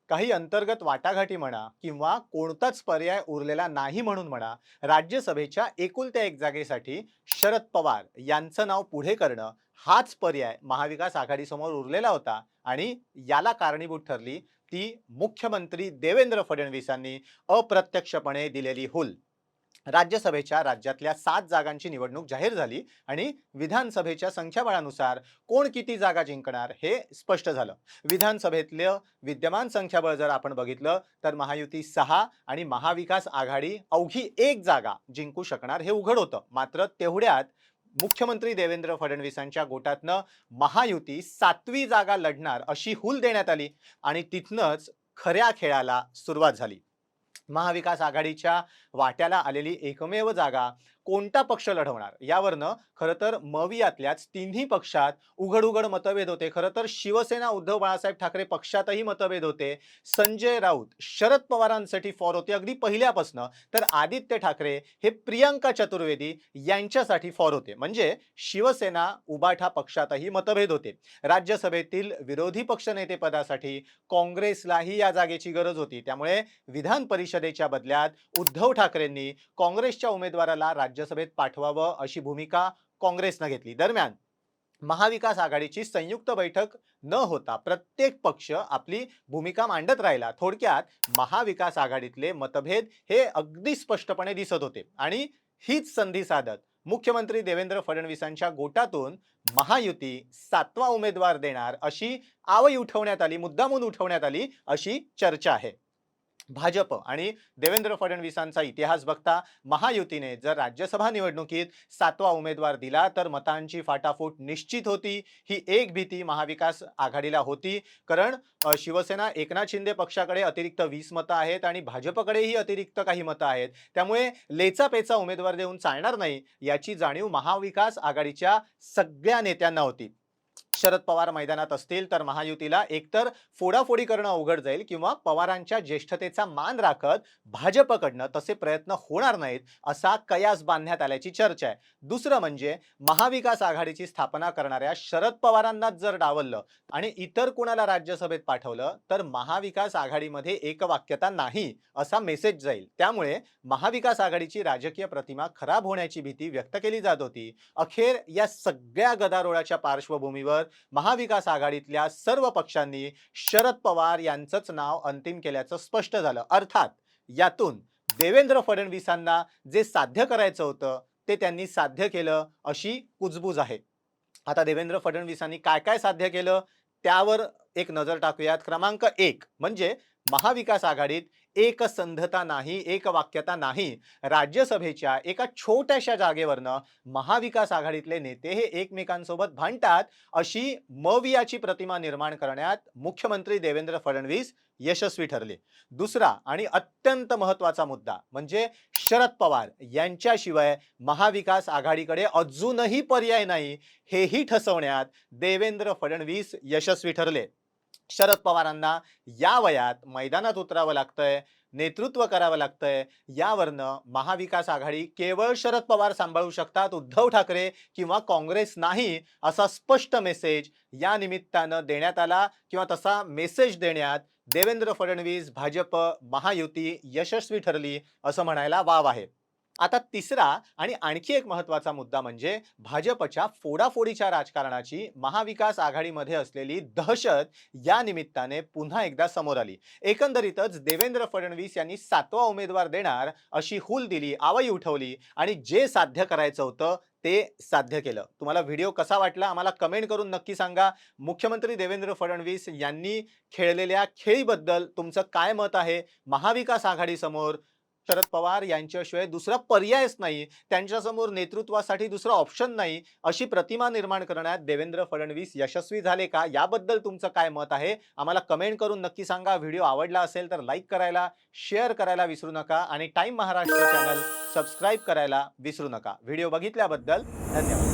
काही अंतर्गत वाटाघाटी म्हणा किंवा कोणताच पर्याय उरलेला नाही म्हणून म्हणा, राज्यसभेच्या एकुलत्या एक जागेसाठी शरद पवार यांचं नाव पुढे करणं हाच पर्याय महाविकास आघाडीसमोर उरलेला होता आणि याला कारणीभूत ठरली ती मुख्यमंत्री देवेंद्र फडणवीसांनी अप्रत्यक्षपणे दिलेली हुल। राज्यसभेच्या राज्यातल्या 7 जागांची निवडणूक जाहीर झाली आणि विधानसभेच्या संख्याबळानुसार कोण किती जागा जिंकणार हे स्पष्ट झालं। विधानसभेतलं विद्यमान संख्याबळ जर आपण बघितलं तर महायुती 6 आणि महाविकास आघाडी अवघी 1 जागा जिंकू शकणार हे उघड होतं। मात्र तेवढ्यात मुख्यमंत्री देवेंद्र फडणवीसांच्या गोटातनं महायुती 7वी जागा लढणार अशी हुल देण्यात आली आणि तिथनच खऱ्या खेळाला सुरुवात झाली। महाविकास आघाडीच्या वाट्याला आलेली एकमेव जागा कोणता पक्ष लढवणार यावरनं खरं तर मवियातल्याच तिन्ही पक्षात उघड उघड मतभेद होते। खरं तर शिवसेना उद्धव बाळासाहेब ठाकरे पक्षातही मतभेद होते। संजय राऊत शरद पवारांसाठी फॉर होते अगदी पहिल्यापासून, तर आदित्य ठाकरे हे प्रियंका चतुर्वेदी यांच्यासाठी फॉर होते। म्हणजे शिवसेना उबाठा पक्षातही मतभेद होते। राज्यसभेतील विरोधी पक्षनेते पदासाठी काँग्रेसलाही या जागेची गरज होती। त्यामुळे विधान परिषदेच्या बदल्यात उद्धव ठाकरेंनी काँग्रेसच्या उमेदवाराला राज्यसभेत पाठवावं अशी भूमिका काँग्रेसने घेतली। दरम्यान महाविकास आघाडीची संयुक्त बैठक न होता प्रत्येक पक्ष आपली भूमिका मांडत राहिला। थोडक्यात महाविकास आघाडीतले मतभेद हे अगदी स्पष्टपणे दिसत होते आणि हीच संधी साधत मुख्यमंत्री देवेंद्र फडणवीसांच्या गोटातून महायुती 7वा उमेदवार देणार अशी आवई उठवण्यात आली, मुद्दामून उठवण्यात आली अशी चर्चा आहे। भाजप आणि देवेंद्र फडणवीसांचा इतिहास बघता महायुतीने जर राज्यसभा निवडणुकीत 7वा उमेदवार दिला तर मतांची फाटाफूट निश्चित होती। ही एक भीती महाविकास आघाडीला होती, कारण शिवसेना एकनाथ शिंदे पक्षाकडे अतिरिक्त 20 मतं आहेत आणि भाजपकडेही अतिरिक्त काही मतं आहेत। त्यामुळे लेचापेचा उमेदवार देऊन चालणार नाही याची जाणीव महाविकास आघाडीच्या सगळ्या नेत्यांना होती। शरद पवार मैदानात असतील तर महायुतीला एकतर फोडाफोडी करणं अवघड जाईल किंवा पवारांच्या ज्येष्ठतेचा मान राखत भाजपकडनं तसे प्रयत्न होणार नाहीत असा कयास बांधण्यात आल्याची चर्चा आहे। दुसरं म्हणजे महाविकास आघाडीची स्थापना करणाऱ्या शरद पवारांनाच जर डावललं आणि इतर कुणाला राज्यसभेत पाठवलं तर महाविकास आघाडीमध्ये एकवाक्यता नाही असा मेसेज जाईल। त्यामुळे महाविकास आघाडीची राजकीय प्रतिमा खराब होण्याची भीती व्यक्त केली जात होती। अखेर या सगळ्या गदारोळाच्या पार्श्वभूमीवर महाविकास आघाडीतल्या सर्व पक्षांनी शरद पवार यांचंच नाव अंतिम केल्याचं स्पष्ट झालं। अर्थात यातून देवेंद्र फडणवीसांना जे साध्य करायचं होतं ते त्यांनी साध्य केलं अशी कुजबूज आहे। आता देवेंद्र फडणवीसांनी काय काय साध्य केलं त्यावर एक नजर टाकूयात। क्रमांक 1 म्हणजे महाविकास आघाडीत एकसंधता नाही, एकवाक्यता नाही। राज्यसभेच्या एका छोट्याशा जागेवरनं महाविकास आघाडीतले नेते हे एकमेकांसोबत भांडतात अशी मवियाची प्रतिमा निर्माण करण्यात मुख्यमंत्री देवेंद्र फडणवीस यशस्वी ठरले। दुसरा आणि अत्यंत महत्त्वाचा मुद्दा म्हणजे शरद पवार यांच्याशिवाय महाविकास आघाडीकडे अजूनही पर्याय नाही हेही ठसवण्यात देवेंद्र फडणवीस यशस्वी ठरले। शरद पवारांना या वयात मैदानात उतरावं लागतंय, नेतृत्व करावं लागतंय, यावरनं महाविकास आघाडी केवळ शरद पवार सांभाळू शकतात, उद्धव ठाकरे किंवा काँग्रेस नाही असा स्पष्ट मेसेज या निमित्तानं देण्यात आला किंवा तसा मेसेज देण्यात देवेंद्र फडणवीस, भाजप, महायुती यशस्वी ठरली असं म्हणायला वाव आहे। आता तिसरा आणि आणखी एक महत्त्वाचा मुद्दा म्हणजे भाजपच्या फोडाफोडीच्या राजकारणाची महाविकास आघाडीमध्ये असलेली दहशत या निमित्ताने पुन्हा एकदा समोर आली। एकंदरीतच देवेंद्र फडणवीस यांनी 7वा उमेदवार देणार अशी हुल दिली, आवई उठवली आणि जे साध्य करायचं होतं ते साध्य केलं। तुम्हाला व्हिडिओ कसा वाटला आम्हाला कमेंट करून नक्की सांगा। मुख्यमंत्री देवेंद्र फडणवीस यांनी खेळलेल्या खेळीबद्दल तुमचं काय मत आहे? महाविकास आघाडीसमोर शरद पवार यांच्याशिवाय दुसरा पर्यायच नाही, त्यांच्यासमोर नेतृत्वासाठी दुसरा ऑप्शन नाही अशी प्रतिमा निर्माण करण्यात देवेंद्र फडणवीस यशस्वी झाले का? याबद्दल तुमचं काय मत आहे आम्हाला कमेंट करून नक्की सांगा। व्हिडिओ आवडला असेल तर लाईक करायला, शेअर करायला विसरू नका आणि टाइम महाराष्ट्र चॅनल सबस्क्राइब करायला विसरू नका। व्हिडिओ बघितल्याबद्दल धन्यवाद।